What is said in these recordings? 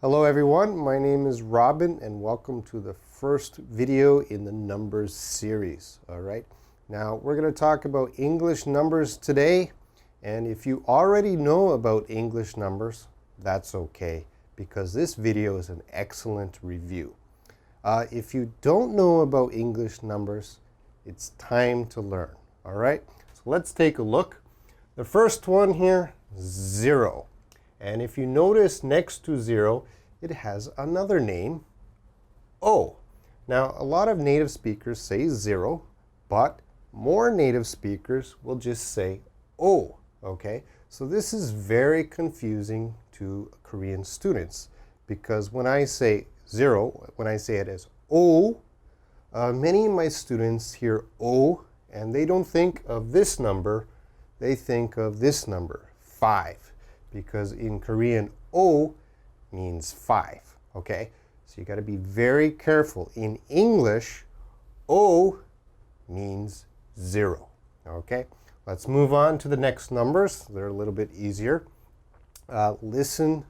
Hello everyone, my name is Robin and welcome to the first video in the numbers series. Alright, now we're going to talk about English numbers today, and if you already know about English numbers, that's okay, because this video is an excellent review. If you don't know about English numbers, it's time to learn. Alright, so let's take a look. The first one here, 0. And if you notice next to 0, it has another name, O. Now, a lot of native speakers say 0, but more native speakers will just say O, okay? So this is very confusing to Korean students, because when I say 0, when I say it as O, many of my students hear O, and they don't think of this number, they think of this number, 5. Because in Korean, O means 5, okay? So you got to be very careful. In English, O means 0, okay? Let's move on to the next numbers. They're a little bit easier. Listen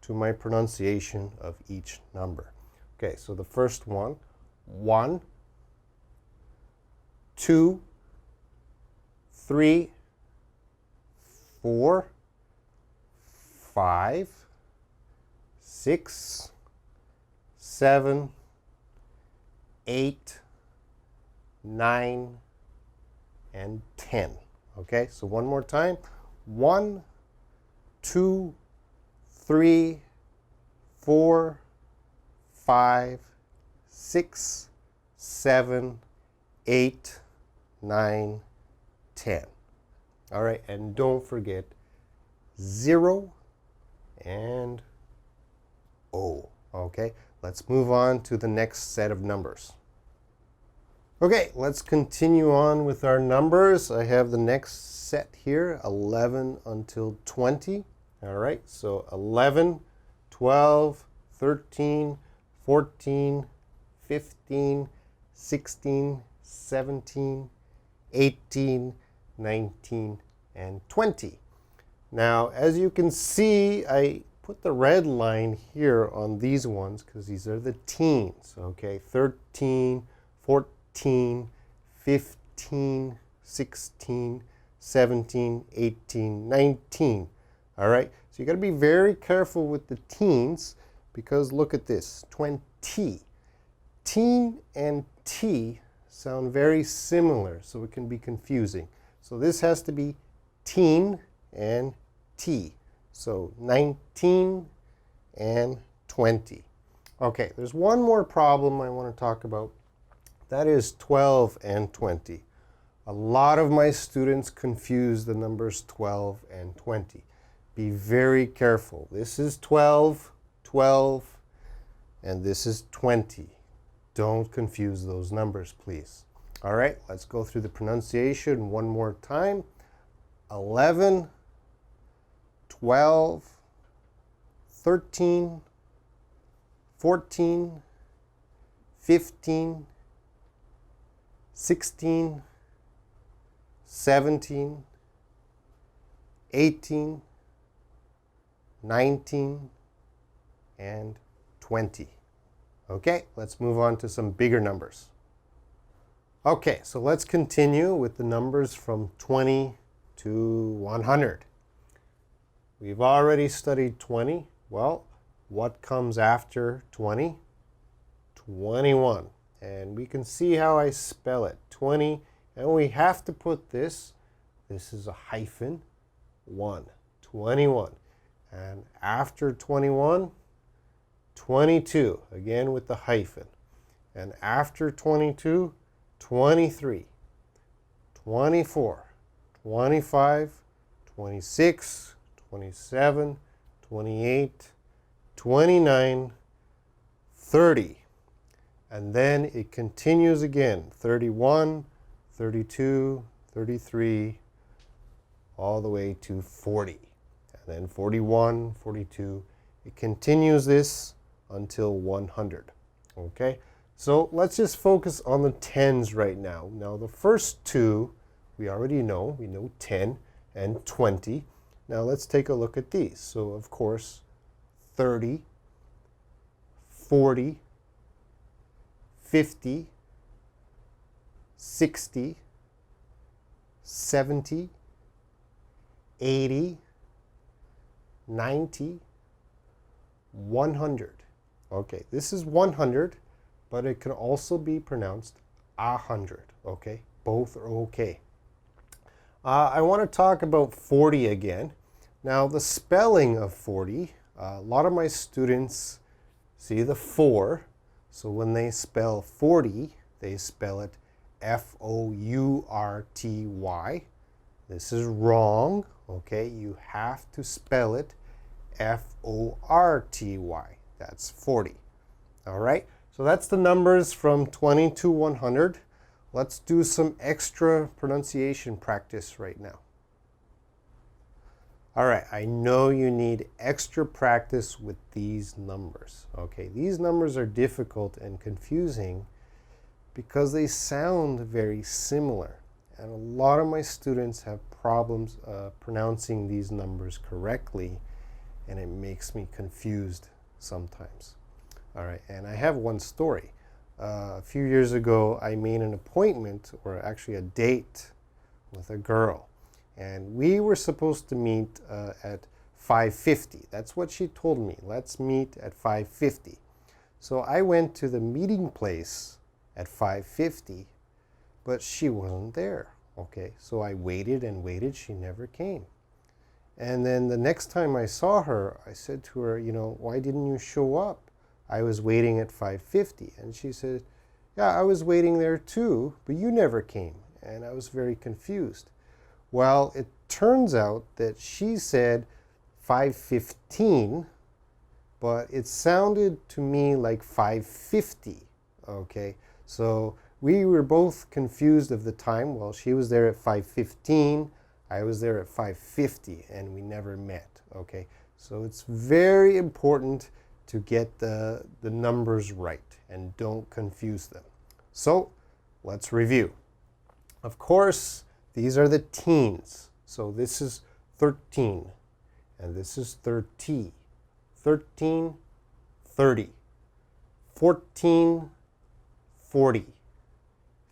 to my pronunciation of each number. Okay, so the first one, 1, 2, 3, 4, 5, 6, 7, 8, 9, and 10. Okay, so one more time. 1, 2, 3, 4, 5, 6, 7, 8, 9, 10. All right, and don't forget 0 and O. Okay, let's move on to the next set of numbers. Okay, let's continue on with our numbers. I have the next set here, 11 until 20. All right, so 11, 12, 13, 14, 15, 16, 17, 18, 19, and 20. Now, as you can see, I put the red line here on these ones because these are the teens, okay? 13, 14, 15, 16, 17, 18, 19. All right? So you got to be very careful with the teens because look at this, 20. Teen and T sound very similar, so it can be confusing. So this has to be teen and T. So 19 and 20. Okay, there's one more problem I want to talk about. That is 12 and 20. A lot of my students confuse the numbers 12 and 20. Be very careful. This is 12, 12, and this is 20. Don't confuse those numbers, please. All right, let's go through the pronunciation one more time. 11, 12, 13, 14, 15, 16, 17, 18, 19, and 20. Okay, let's move on to some bigger numbers. Okay, so let's continue with the numbers from 20 to 100. We've already studied 20. Well, what comes after 20? 21. And we can see how I spell it. 20. And we have to put this. This is a hyphen. 1. 21. And after 21, 22. Again with the hyphen. And after 22, 23. 24. 25. 26. 27, 28, 29, 30. And then it continues again, 31, 32, 33, all the way to 40. And then 41, 42. It continues this until 100. Okay? So let's just focus on the tens right now. Now the first two, we already know. We know 10 and 20. Now let's take a look at these. So of course, 30, 40, 50, 60, 70, 80, 90, 100. Okay, this is 100, but it can also be pronounced 100. Okay, both are okay. I want to talk about 40 again. Now, the spelling of 40, a lot of my students see the 4. So when they spell 40, they spell it F-O-U-R-T-Y. This is wrong, okay? You have to spell it F-O-R-T-Y. That's 40. All right? So that's the numbers from 20 to 100. Let's do some extra pronunciation practice right now. All right, I know you need extra practice with these numbers. Okay, these numbers are difficult and confusing because they sound very similar. And a lot of my students have problems pronouncing these numbers correctly, and it makes me confused sometimes. All right, and I have one story. A few years ago, I made an appointment, or actually a date, with a girl. And we were supposed to meet at 5:50. That's what she told me. Let's meet at 5:50. So I went to the meeting place at 5:50, but she wasn't there. Okay, so I waited and waited. She never came. And then the next time I saw her, I said to her, you know, why didn't you show up? I was waiting at 5:50. And she said, yeah, I was waiting there too, but you never came. And I was very confused. Well, it turns out that she said 5:15, but it sounded to me like 5:50. Okay, so we were both confused of the time. Well, she was there at 5:15, I was there at 5:50, and we never met. Okay, so it's very important to get the numbers right and don't confuse them. So let's review. Of course, these are the teens. So this is 13, and this is 30, 13, 30, 14, 40,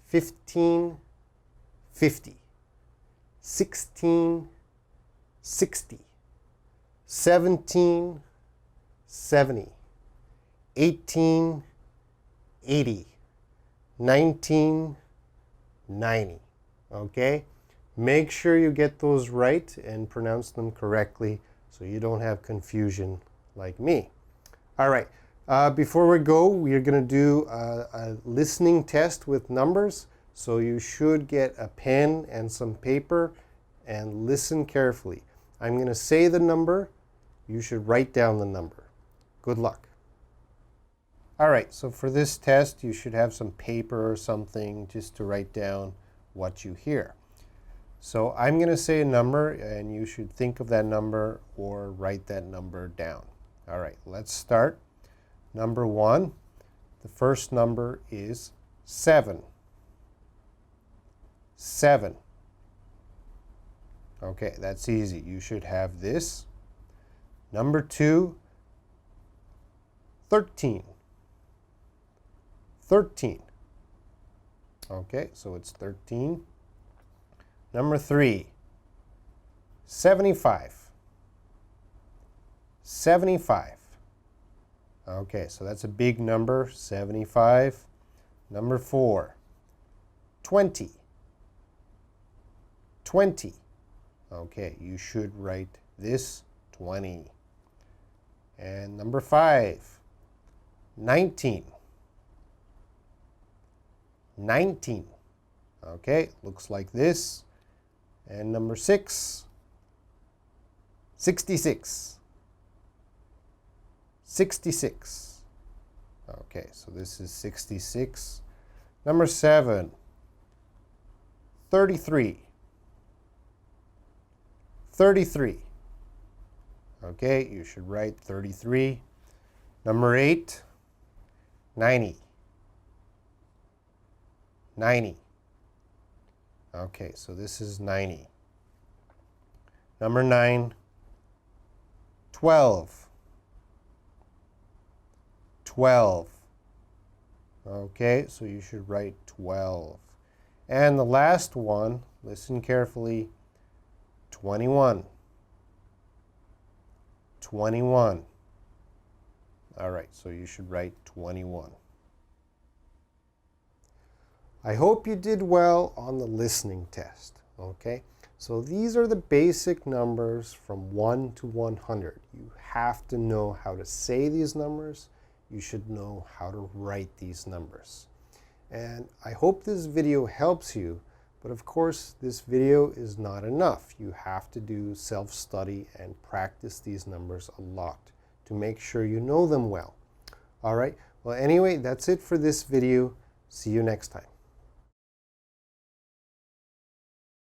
15, 50, 16, 60, 17, 70, 18, 80, 19, 90. Okay? Make sure you get those right and pronounce them correctly so you don't have confusion like me. All right. Before we go, we are going to do a listening test with numbers. So you should get a pen and some paper and listen carefully. I'm going to say the number. You should write down the number. Good luck. All right, so for this test, you should have some paper or something just to write down what you hear. So I'm going to say a number, and you should think of that number or write that number down. All right, let's start. Number 1, the first number is 7. 7. Okay, that's easy. You should have this. Number 2, 13. 13. Okay, so it's 13. Number 3, 75. 75. Okay, so that's a big number, 75. Number 4, 20. 20. Okay, you should write this 20. And number 5, 19. 19. Okay, looks like this. And number 6, 66. 66. Okay, so this is 66. Number 7, 33. 33. Okay, you should write 33. Number 8, 90. 90. Okay, so this is 90. Number 9, 12. 12. Okay, so you should write 12. And the last one, listen carefully, 21. 21. All right, so you should write 21. I hope you did well on the listening test, okay? So these are the basic numbers from 1 to 100. You have to know how to say these numbers. You should know how to write these numbers. And I hope this video helps you, but of course this video is not enough. You have to do self-study and practice these numbers a lot to make sure you know them well. All right, well anyway, that's it for this video. See you next time.